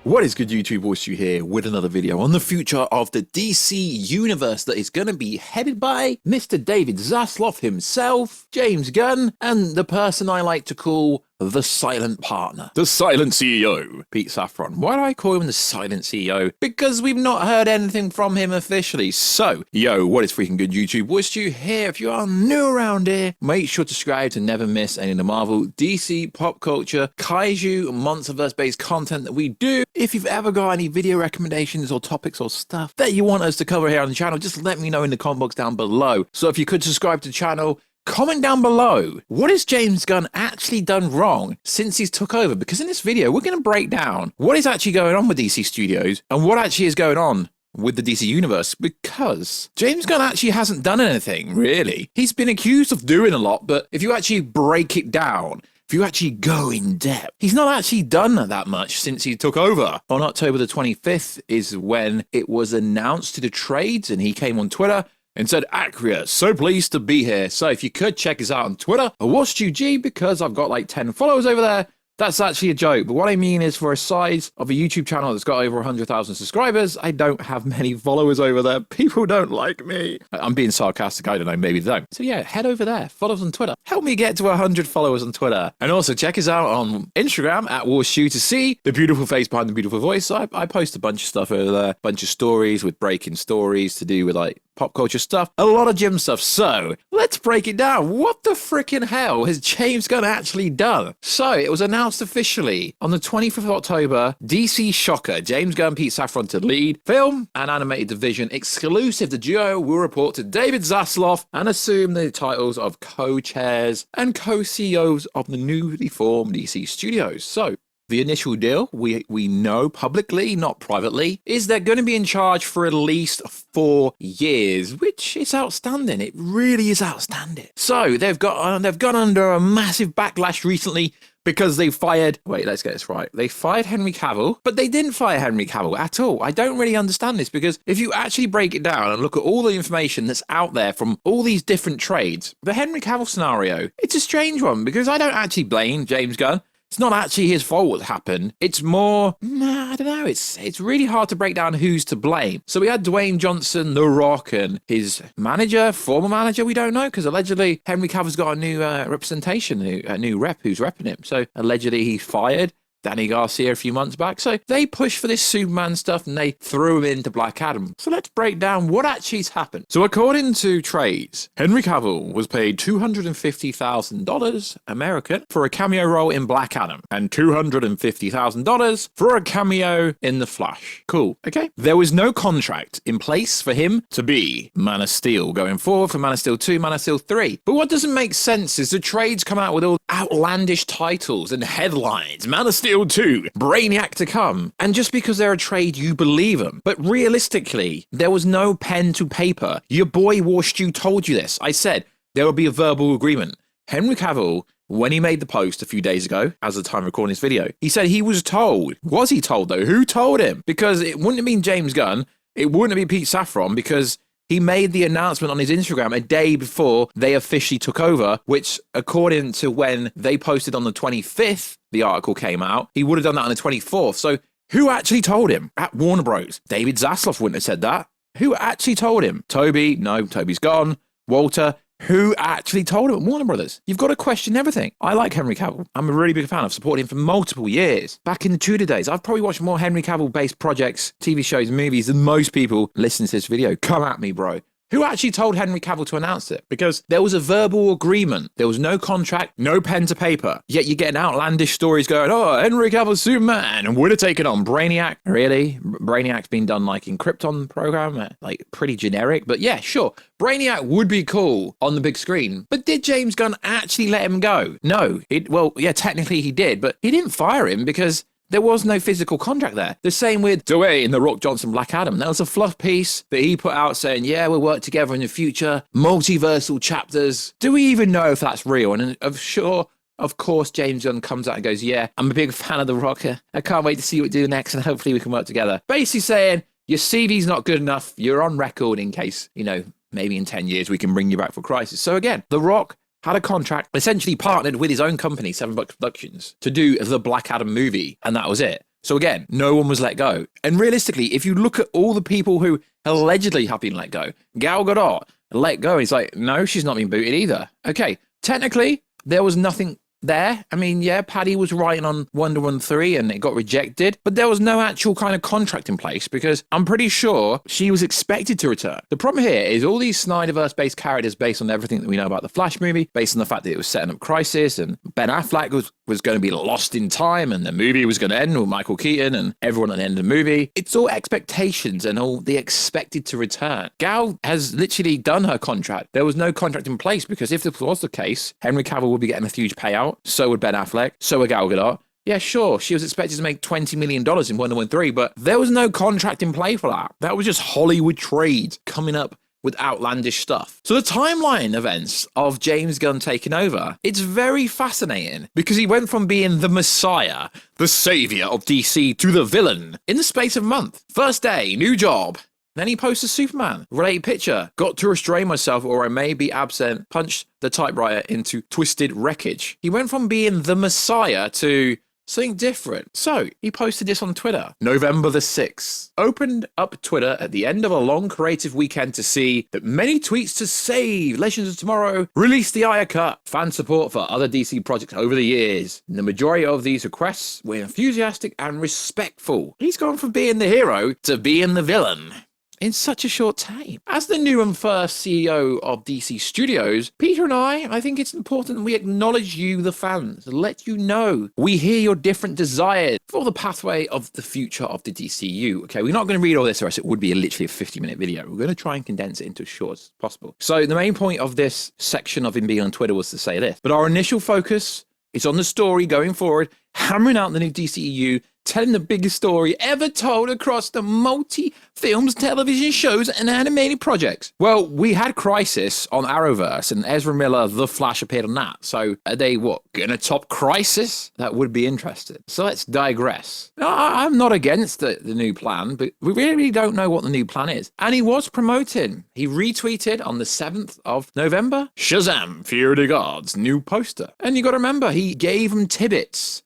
What is good, YouTube? Voice here with another video on the future of the DC universe that is going to be headed by Mr. David Zaslav himself, James Gunn, and the person I like to call the silent partner, the silent CEO, Pete Safran. Why do I call him the silent CEO? Because we've not heard anything from him officially. So, yo, what is freaking good, YouTube? Voice here. If you are new around here, make sure to subscribe to never miss any of the Marvel, DC, pop culture, kaiju, monsterverse-based content that we do. If you've ever got any video recommendations or topics or stuff that you want us to cover here on the channel, just let me know in the comment box down below. So if you could subscribe to the channel, comment down below, what has James Gunn actually done wrong since he's took over? Because in this video, we're going to break down what is actually going on with DC Studios and what actually is going on with the DC Universe, because James Gunn actually hasn't done anything, really. He's been accused of doing a lot, but if you actually break it down, if you actually go in depth, he's not actually done that much since he took over. On October the 25th is when it was announced to the trades, and he came on Twitter and said, "Accurate, so pleased to be here." So if you could check us out on Twitter, WatchUG, because I've got like 10 followers over there. That's actually a joke, but what I mean is, for a size of a YouTube channel that's got over 100,000 subscribers, I don't have many followers over there. People don't like me. I'm being sarcastic, I don't know, maybe they don't. So yeah, head over there, follow us on Twitter. Help me get to 100 followers on Twitter. And also check us out on Instagram at WatchU to see the beautiful face behind the beautiful voice. I post a bunch of stuff over there, a bunch of stories with breaking stories to do with like pop culture stuff, a lot of gym stuff. So let's break it down. What the freaking hell has James Gunn actually done? So it was announced officially on the 25th of October, DC shocker, James Gunn, Pete Safran to lead film and animated division exclusive. The duo will report to David Zaslav and assume the titles of co-chairs and co-CEOs of the newly formed DC Studios. So the initial deal, we know publicly, not privately, is they're going to be in charge for at least 4 years, which is outstanding. It really is outstanding. So they've gone under a massive backlash recently because they fired, wait, let's get this right. They fired Henry Cavill, but they didn't fire Henry Cavill at all. I don't really understand this, because if you actually break it down and look at all the information that's out there from all these different trades, the Henry Cavill scenario, it's a strange one, because I don't actually blame James Gunn. It's not actually his fault what happened. It's more, I don't know, it's really hard to break down who's to blame. So we had Dwayne Johnson, The Rock, and his manager, former manager, we don't know, because allegedly Henry Cavill's got a new representation, a new rep who's repping him. So allegedly he fired Danny Garcia a few months back. So they pushed for this Superman stuff and they threw him into Black Adam. So let's break down what actually's happened. So according to trades, Henry Cavill was paid $250,000 American for a cameo role in Black Adam and $250,000 for a cameo in The Flash. Cool. Okay. There was no contract in place for him to be Man of Steel going forward for Man of Steel 2, Man of Steel 3. But what doesn't make sense is the trades come out with all outlandish titles and headlines. Man of Steel 2, Brainiac to come. And just because they're a trade, you believe them. But realistically, there was no pen to paper. Your boy WatchU told you this. I said there will be a verbal agreement. Henry Cavill, when he made the post a few days ago, as the time of recording this video, he said he was told. Was he told, though? Who told him? Because it wouldn't have been James Gunn. It wouldn't have been Pete Safran, because he made the announcement on his Instagram a day before they officially took over, which, according to when they posted on the 25th, the article came out, he would have done that on the 24th. So who actually told him? At Warner Bros. David Zaslav wouldn't have said that. Who actually told him? Toby? No, Toby's gone. Walter? Who actually told him at Warner Brothers? You've got to question everything. I like Henry Cavill. I'm a really big fan. I've supported him for multiple years. Back in the Tudor days, I've probably watched more Henry Cavill-based projects, TV shows, movies than most people listening to this video. Come at me, bro. Who actually told Henry Cavill to announce it? Because there was a verbal agreement. There was no contract, no pen to paper. Yet you're getting outlandish stories going, oh, Henry Cavill's Superman would have taken on Brainiac. Really? Brainiac's been done like in Krypton program, like pretty generic. But yeah, sure. Brainiac would be cool on the big screen. But did James Gunn actually let him go? No. Well, yeah, technically he did, but he didn't fire him because there was no physical contract there. The same with Dwayne, The Rock Johnson, Black Adam. That was a fluff piece that he put out saying, yeah, we'll work together in the future, multiversal chapters. Do we even know if that's real? And of course, James Gunn comes out and goes, yeah, I'm a big fan of The Rock. I can't wait to see what we do next, and hopefully we can work together. Basically saying, your CV's not good enough. You're on record in case, maybe in 10 years we can bring you back for Crisis. So again, The Rock had a contract, essentially partnered with his own company, 7 Bucks Productions, to do the Black Adam movie, and that was it. So again, no one was let go. And realistically, if you look at all the people who allegedly have been let go, Gal Gadot let go. It's like, no, she's not been booted either. Okay, technically, there was nothing there. I mean, yeah, Paddy was writing on Wonder Woman 3 and it got rejected, but there was no actual kind of contract in place because I'm pretty sure she was expected to return. The problem here is all these SnyderVerse-based characters based on everything that we know about the Flash movie, based on the fact that it was setting up Crisis and Ben Affleck was going to be lost in time and the movie was going to end with Michael Keaton and everyone at the end of the movie. It's all expectations and all the expected to return. Gal has literally done her contract. There was no contract in place because if this was the case, Henry Cavill would be getting a huge payout. So would Ben Affleck. So would Gal Gadot. Yeah, sure, she was expected to make $20 million in Wonder Woman 3, but there was no contract in play for that. That was just Hollywood trade coming up with outlandish stuff. So the timeline events of James Gunn taking over, it's very fascinating because he went from being the messiah, the savior of DC, to the villain in the space of a month. First day, new job. Then he posts a Superman related picture. Got to restrain myself or I may be absent. Punched the typewriter into twisted wreckage. He went from being the messiah to something different. So he posted this on Twitter. November the 6th. Opened up Twitter at the end of a long creative weekend to see that many tweets to save Legends of Tomorrow, release the Aya Cut, fan support for other DC projects over the years. And the majority of these requests were enthusiastic and respectful. He's gone from being the hero to being the villain in such a short time. As the new and first CEO of DC Studios, Peter and I think it's important we acknowledge you, the fans, let you know we hear your different desires for the pathway of the future of the DCU. Okay, we're not going to read all this or else it would be literally a 50-minute video. We're going to try and condense it into as short as possible. So the main point of this section of him being on Twitter was to say this, but our initial focus is on the story going forward, hammering out the new DCEU, telling the biggest story ever told across the multi-films, television shows, and animated projects. Well, we had Crisis on Arrowverse, and Ezra Miller, The Flash, appeared on that. So are they, gonna top Crisis? That would be interesting. So let's digress. Now, I'm not against the new plan, but we really don't know what the new plan is. And he was promoting. He retweeted on the 7th of November, Shazam! Fear of the Gods, new poster. And you got to remember, he gave them tidbits.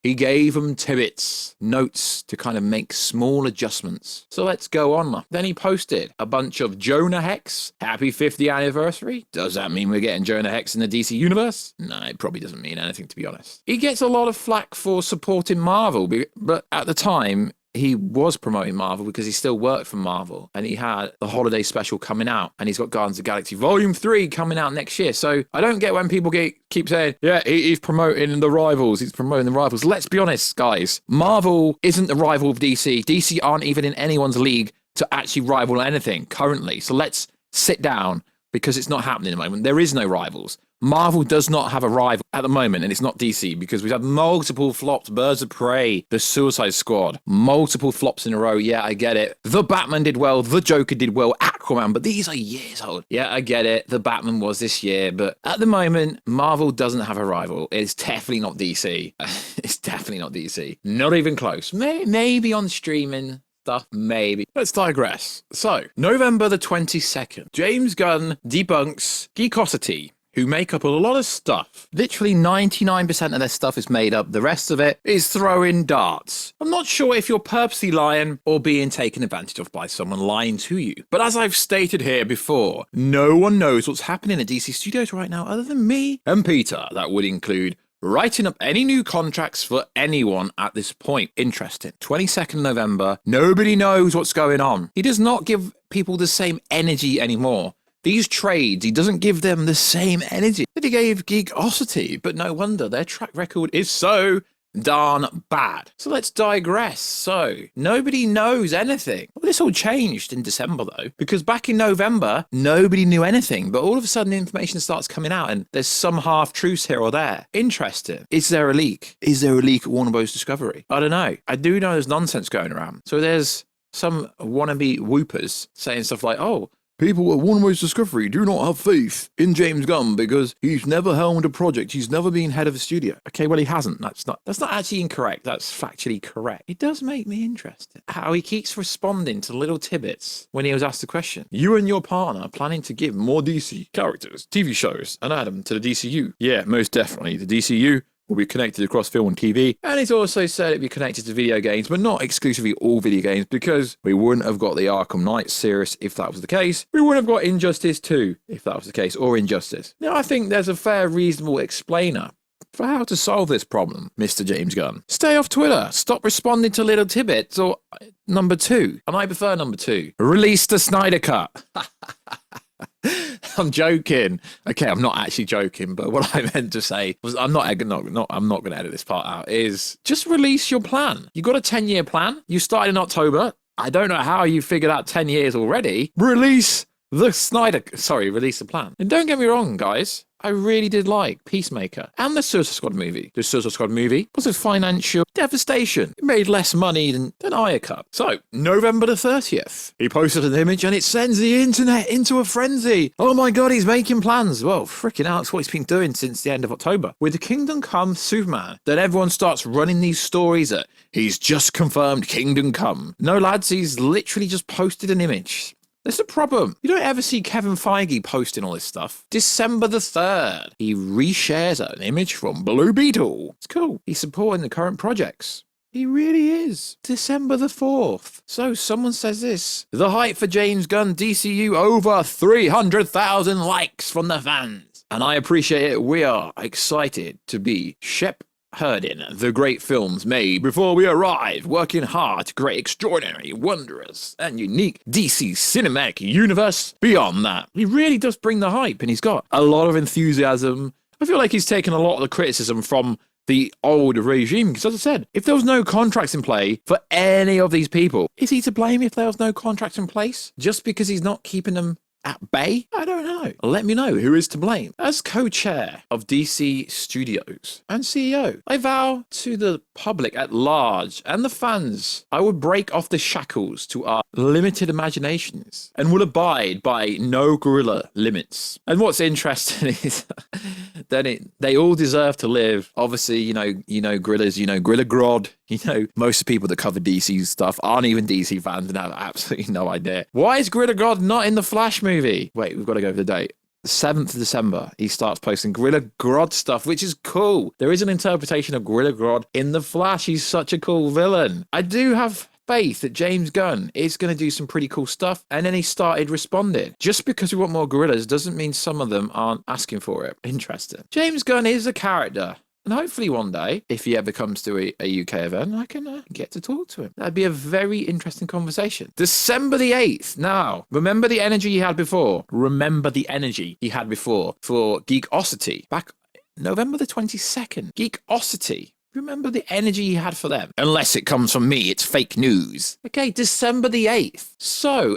Notes to kind of make small adjustments. So let's go on. Then he posted a bunch of Jonah Hex. Happy 50th anniversary. Does that mean we're getting Jonah Hex in the DC universe? No, it probably doesn't mean anything, to be honest. He gets a lot of flack for supporting Marvel, but at the time, he was promoting Marvel because he still worked for Marvel and he had the holiday special coming out and he's got Guardians of the Galaxy Volume 3 coming out next year. So I don't get when people keep saying, yeah, he's promoting the rivals. He's promoting the rivals. Let's be honest, guys. Marvel isn't the rival of DC. DC aren't even in anyone's league to actually rival anything currently. So let's sit down because it's not happening at the moment. There is no rivals. Marvel does not have a rival at the moment, and it's not DC, because we've had multiple flops. Birds of Prey, The Suicide Squad, multiple flops in a row. Yeah, I get it. The Batman did well, The Joker did well, Aquaman, but these are years old. Yeah, I get it. The Batman was this year, but at the moment, Marvel doesn't have a rival. It's definitely not DC. It's definitely not DC. Not even close. Maybe on streaming stuff, maybe. Let's digress. So, November the 22nd, James Gunn debunks Geekosity, who make up a lot of stuff. Literally 99% of their stuff is made up. The rest of it is throwing darts. I'm not sure if you're purposely lying or being taken advantage of by someone lying to you. But as I've stated here before, no one knows what's happening at DC Studios right now other than me and Peter. That would include writing up any new contracts for anyone at this point. Interesting. 22nd November, nobody knows what's going on. He does not give people the same energy anymore. These trades, he doesn't give them the same energy that he gave Geekosity, but no wonder their track record is so darn bad. So let's digress. So nobody knows anything. Well, this all changed in December though, because back in November, nobody knew anything, but all of a sudden information starts coming out and there's some half truths here or there. Interesting. Is there a leak? Is there a leak at Warner Bros. Discovery? I don't know. I do know there's nonsense going around. So there's some wannabe whoopers saying stuff like, oh, people at Warner Bros. Discovery do not have faith in James Gunn because he's never helmed a project. He's never been head of a studio. Okay, well, he hasn't. That's not actually incorrect. That's factually correct. It does make me interested how he keeps responding to little tidbits when he was asked the question. You and your partner are planning to give more DC characters, TV shows, and add them to the DCU. Yeah, most definitely. The DCU will be connected across film and TV. And he's also said it'd be connected to video games, but not exclusively all video games, because we wouldn't have got the Arkham Knight series if that was the case. We wouldn't have got Injustice 2 if that was the case, or Injustice. Now, I think there's a fair, reasonable explainer for how to solve this problem, Mr. James Gunn. Stay off Twitter. Stop responding to little tidbits. Or number 2, and I prefer number 2, release the Snyder Cut. I'm joking. Okay, I'm not actually joking, but what I meant to say was I'm not going to edit this part out, is just release your plan. You got a 10-year plan. You started in October. I don't know how you figured out 10 years already. Release the plan. And don't get me wrong, guys. I really did like Peacemaker and the Suicide Squad movie. The Suicide Squad movie was a financial devastation. It made less money than Aya Cup. So, November the 30th, he posted an image and it sends the internet into a frenzy. Oh my god, he's making plans. Well, freaking out, it's what he's been doing since the end of October. With the Kingdom Come Superman, then everyone starts running these stories that he's just confirmed Kingdom Come. No, lads, he's literally just posted an image. That's the problem. You don't ever see Kevin Feige posting all this stuff. December the 3rd, he reshares an image from Blue Beetle. It's cool. He's supporting the current projects. He really is. December the 4th. So someone says this. The hype for James Gunn DCU over 300,000 likes from the fans. And I appreciate it. We are excited to be shepherding the great films made before we arrive, working hard to create extraordinary, wondrous, and unique DC cinematic universe. Beyond that, he really does bring the hype, and he's got a lot of enthusiasm. I feel like he's taken a lot of the criticism from the old regime, because as I said, if there was no contracts in play for any of these people, is he to blame if there was no contracts in place? Just because he's not keeping them at bay? I don't know. Let me know who is to blame. As co-chair of DC Studios and CEO, I vow to the public at large and the fans, I would break off the shackles to our limited imaginations and will abide by no guerrilla limits. And what's interesting is that they all deserve to live. Obviously, you know, gorillas, Gorilla Grodd. Most of the people that cover DC stuff aren't even DC fans and have absolutely no idea. Why is Gorilla Grodd not in the Flash movie? Wait, we've got to go for the date. The 7th of December, he starts posting Gorilla Grodd stuff, which is cool. There is an interpretation of Gorilla Grodd in the Flash. He's such a cool villain. I do have faith that James Gunn is going to do some pretty cool stuff. And then he started responding. Just because we want more gorillas doesn't mean some of them aren't asking for it. Interesting. James Gunn is a character. And hopefully one day, if he ever comes to a UK event, I can get to talk to him. That'd be a very interesting conversation. December the 8th. Now, remember the energy he had before? Remember the energy he had before for Geekosity. Back November the 22nd. Geekosity. Remember the energy he had for them. Unless it comes from me, it's fake news. Okay, December the 8th. So,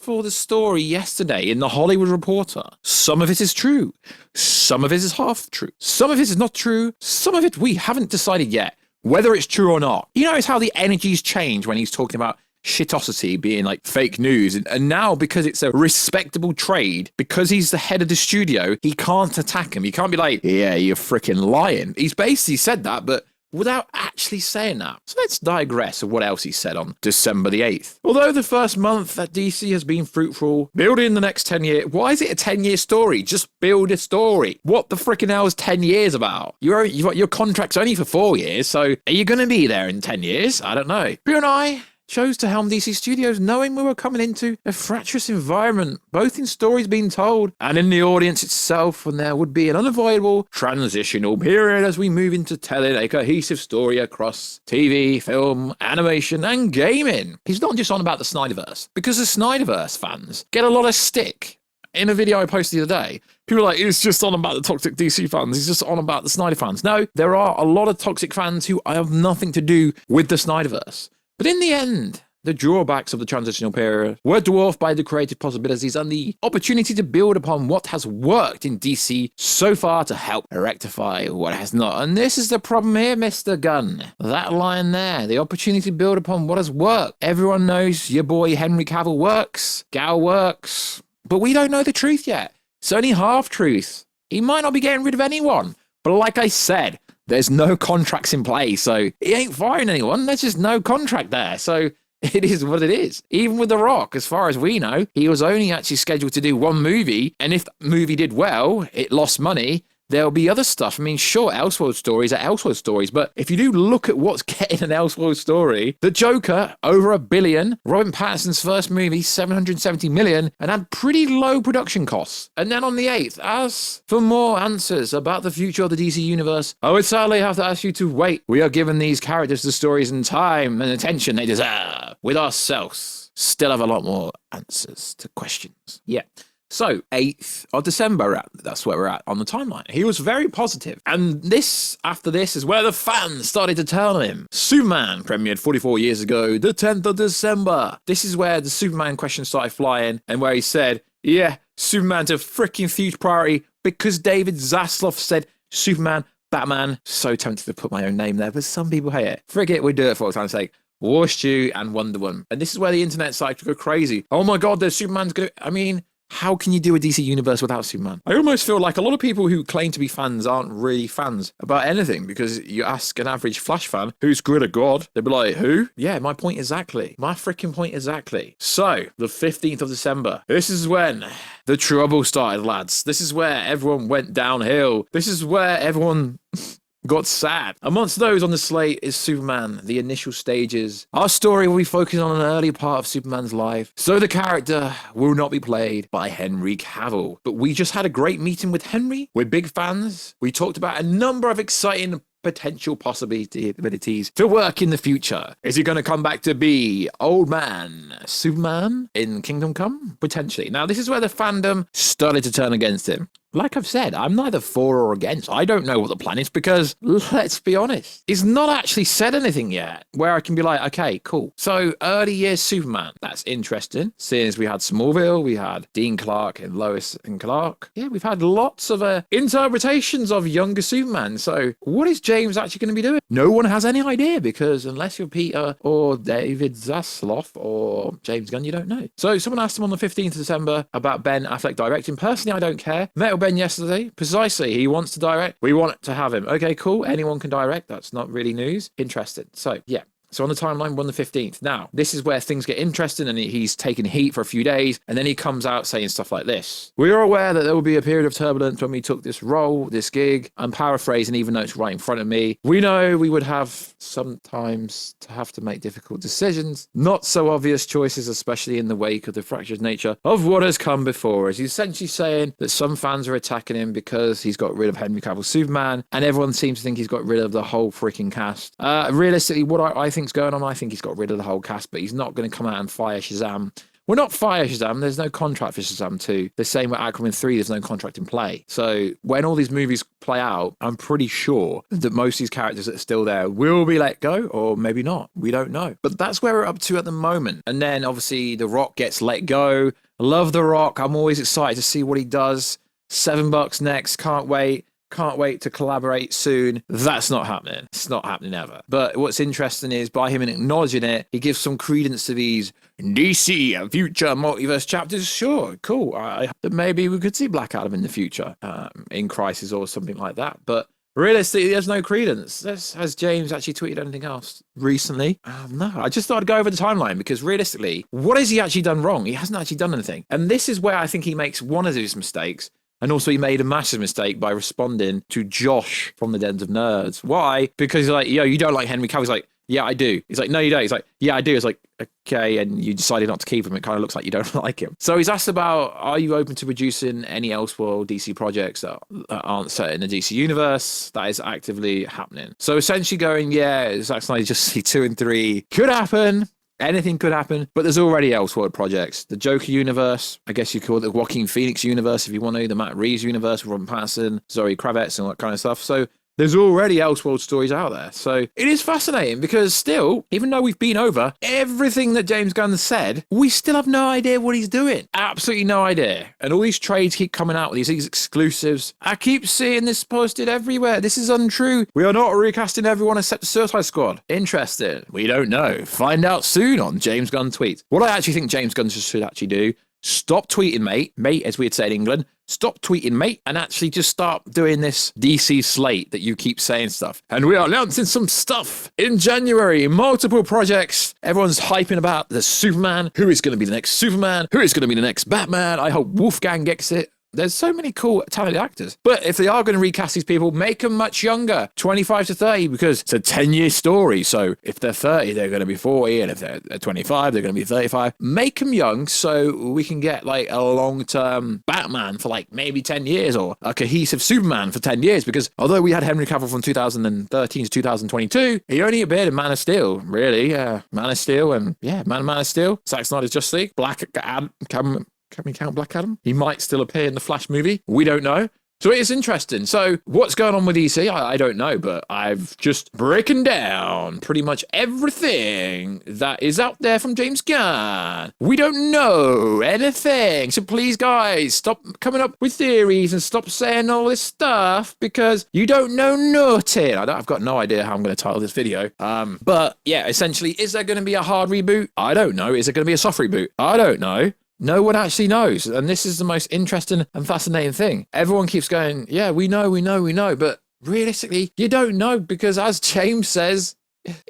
for the story yesterday in the Hollywood Reporter, some of it is true. Some of it is half true. Some of it is not true. Some of it we haven't decided yet whether it's true or not. You notice how the energies change when he's talking about shitosity being like fake news, and now because it's a respectable trade, because he's the head of the studio, he can't attack him. He can't be like, yeah, you're freaking lying. He's basically said that, but without actually saying that. So let's digress of what else he said on December the 8th. Although the first month that DC has been fruitful, building the next 10 years. Why is it a 10-year story? Just build a story. What the freaking hell is 10 years about? Your contract's only for 4 years, so are you going to be there in 10 years? I don't know. Bill and I chose to helm DC Studios knowing we were coming into a fractious environment, both in stories being told and in the audience itself, and there would be an unavoidable transitional period as we move into telling a cohesive story across TV, film, animation, and gaming. He's not just on about the SnyderVerse, because the SnyderVerse fans get a lot of stick. In a video I posted the other day, people are like, it's just on about the toxic DC fans. He's just on about the Snyder fans. No, there are a lot of toxic fans who have nothing to do with the SnyderVerse. But in the end, the drawbacks of the transitional period were dwarfed by the creative possibilities and the opportunity to build upon what has worked in DC so far to help rectify what has not. And this is the problem here, Mr. Gunn. That line there, the opportunity to build upon what has worked. Everyone knows your boy Henry Cavill works, Gal works, but we don't know the truth yet. It's only half-truth. He might not be getting rid of anyone. But like I said, there's no contracts in place, so he ain't firing anyone. There's just no contract there, so it is what it is. Even with The Rock, as far as we know, he was only actually scheduled to do one movie, and if that movie did well, it lost money, there'll be other stuff. I mean, sure, Elseworld stories are Elseworld stories, but if you do look at what's getting an Elseworld story, the Joker, over $1 billion, Robin Pattinson's first movie, $770 million, and had pretty low production costs. And then on the 8th, as for more answers about the future of the DC Universe, I would sadly have to ask you to wait. We are giving these characters the stories and time and attention they deserve. With ourselves, still have a lot more answers to questions. Yeah. So, 8th of December, that's where we're at on the timeline. He was very positive. And after this, is where the fans started to turn on him. Superman premiered 44 years ago, the 10th of December. This is where the Superman question started flying, and where he said, yeah, Superman's a freaking huge priority because David Zaslav said Superman, Batman. So tempted to put my own name there, but some people hate it. Forget we do it for time's sake. War Stew and Wonder Woman. And this is where the internet started to go crazy. Oh my God, there's Superman's going to... I mean... how can you do a DC universe without Superman? I almost feel like a lot of people who claim to be fans aren't really fans about anything, because you ask an average Flash fan who's good at God, they'd be like, who? Yeah, my point exactly. My freaking point exactly. So, the 15th of December. This is when the trouble started, lads. This is where everyone went downhill. This is where everyone... got sad. Amongst those on the slate is Superman, the initial stages. Our story will be focusing on an early part of Superman's life, so the character will not be played by Henry Cavill. But we just had a great meeting with Henry. We're big fans. We talked about a number of exciting potential possibilities to work in the future. Is he going to come back to be old man Superman in Kingdom Come? Potentially. Now, this is where the fandom started to turn against him. Like I've said, I'm neither for or against. I don't know what the plan is because, let's be honest, he's not actually said anything yet where I can be like, okay, cool. So early years Superman, that's interesting. Seeing as we had Smallville, we had Dean Clark and Lois and Clark. Yeah, we've had lots of interpretations of younger Superman. So what is James actually going to be doing? No one has any idea, because unless you're Peter or David Zaslav or James Gunn, you don't know. So someone asked him on the 15th of December about Ben Affleck directing. Personally, I don't care. Met Ben yesterday. Precisely. He wants to direct. We want to have him. Okay, cool. Anyone can direct. That's not really news. Interested. So, yeah. So on the timeline, we're on the 15th. Now, this is where things get interesting, and he's taken heat for a few days, and then he comes out saying stuff like this. We are aware that there will be a period of turbulence when we took this role, this gig. I'm paraphrasing, even though it's right in front of me. We know we would have sometimes to have to make difficult decisions, not so obvious choices, especially in the wake of the fractured nature of what has come before us. He's essentially saying that some fans are attacking him because he's got rid of Henry Cavill Superman, and everyone seems to think he's got rid of the whole freaking cast. Realistically, what I think's going on, I think he's got rid of the whole cast, but he's not going to come out and fire Shazam. Well, not fire Shazam, there's no contract for Shazam 2. The same with Aquaman 3, there's no contract in play. So when all these movies play out, I'm pretty sure that most of these characters that are still there will be let go, or maybe not. We don't know. But that's where we're up to at the moment. And then obviously The Rock gets let go. Love The Rock. I'm always excited to see what he does. $7 next. Can't wait. Can't wait to collaborate soon. That's not happening. It's not happening ever. But what's interesting is by him acknowledging it, he gives some credence to these DC Future Multiverse chapters. Sure, cool. Maybe we could see Black Adam in the future, in Crisis or something like that. But realistically, there's no credence. Has James actually tweeted anything else recently? No. I just thought I'd go over the timeline, because realistically, what has he actually done wrong? He hasn't actually done anything. And this is where I think he makes one of his mistakes. And also he made a massive mistake by responding to Josh from the Dens of Nerds. Why? Because he's like, yo, you don't like Henry Cavill. He's like, yeah, I do. He's like, no, you don't. He's like, yeah, I do. It's like, okay, and you decided not to keep him. It kind of looks like you don't like him. So he's asked about, are you open to producing any Elseworld DC projects that aren't set in the DC universe? That is actively happening. So essentially going, yeah, Zack Snyder just see 2 and 3 could happen. Anything could happen, but there's already Elseworld projects. The Joker universe, I guess you call it the Joaquin Phoenix universe if you want to, the Matt Reeves universe with Robin Pattinson, Zoe Kravitz and all that kind of stuff. So there's already Elseworld stories out there. So it is fascinating, because still, even though we've been over everything that James Gunn said, we still have no idea what he's doing. Absolutely no idea. And all these trades keep coming out with these exclusives. I keep seeing this posted everywhere. This is untrue. We are not recasting everyone except the Suicide Squad. Interesting. We don't know. Find out soon on James Gunn tweets. What I actually think James Gunn should actually do, stop tweeting, mate. Mate, as we'd say in England. Stop tweeting, mate, and actually just start doing this DC slate that you keep saying stuff. And we are announcing some stuff in January. Multiple projects. Everyone's hyping about the Superman. Who is going to be the next Superman? Who is going to be the next Batman? I hope Wolfgang gets it. There's so many cool, talented actors. But if they are going to recast these people, make them much younger, 25 to 30, because it's a 10-year story. So if they're 30, they're going to be 40, and if they're 25, they're going to be 35. Make them young so we can get like a long-term Batman for like maybe 10 years, or a cohesive Superman for 10 years, because although we had Henry Cavill from 2013 to 2022, he only appeared in Man of Steel, really. Man of Steel, and Man of Steel, Zack Snyder's Justice League, Black Adam, can we count Black Adam? He might still appear in the Flash movie. We don't know. So it is interesting. So what's going on with DC? I don't know, but I've just broken down pretty much everything that is out there from James Gunn. We don't know anything. So please, guys, stop coming up with theories and stop saying all this stuff, because you don't know nothing. I've got no idea how I'm going to title this video. But yeah, essentially, is there going to be a hard reboot? I don't know. Is it going to be a soft reboot? I don't know. No one actually knows. And this is the most interesting and fascinating thing. Everyone keeps going, yeah, we know. But realistically, you don't know, because as James says,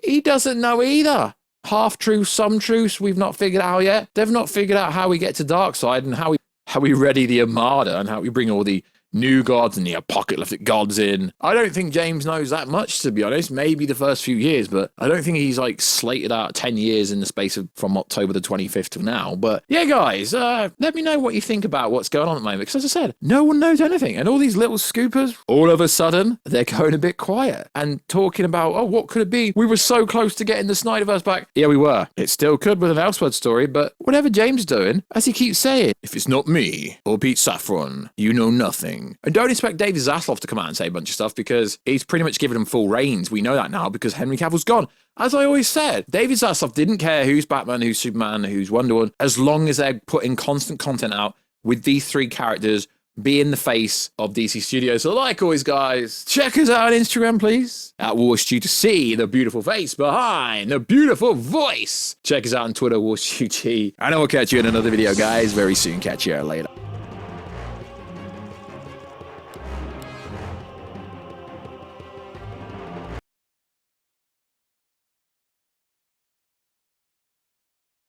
he doesn't know either. Half truths, some truths we've not figured out yet. They've not figured out how we get to Darkseid and how we ready the Armada and how we bring all the new gods and the apocalyptic gods in. I don't think James knows that much, to be honest. Maybe the first few years, but I don't think he's like slated out 10 years in the space of from October the 25th to now. But yeah, guys, let me know what you think about what's going on at the moment, because as I said, no one knows anything. And all these little scoopers, all of a sudden, they're going a bit quiet and talking about, oh, what could it be? We were so close to getting the SnyderVerse back. Yeah, we were. It still could with an Elseworld story, but whatever James is doing, as he keeps saying, if it's not me or Pete Safran, you know nothing. And don't expect David Zaslav to come out and say a bunch of stuff, because he's pretty much given him full reins. We know that now because Henry Cavill's gone. As I always said, David Zaslav didn't care who's Batman, who's Superman, who's Wonder Woman, as long as they're putting constant content out with these three characters being the face of DC Studios. So like always, guys, check us out on Instagram, please, at WarStew, to see the beautiful face behind the beautiful voice. Check us out on Twitter, WarStewG. And I will catch you in another video, guys, very soon. Catch you later.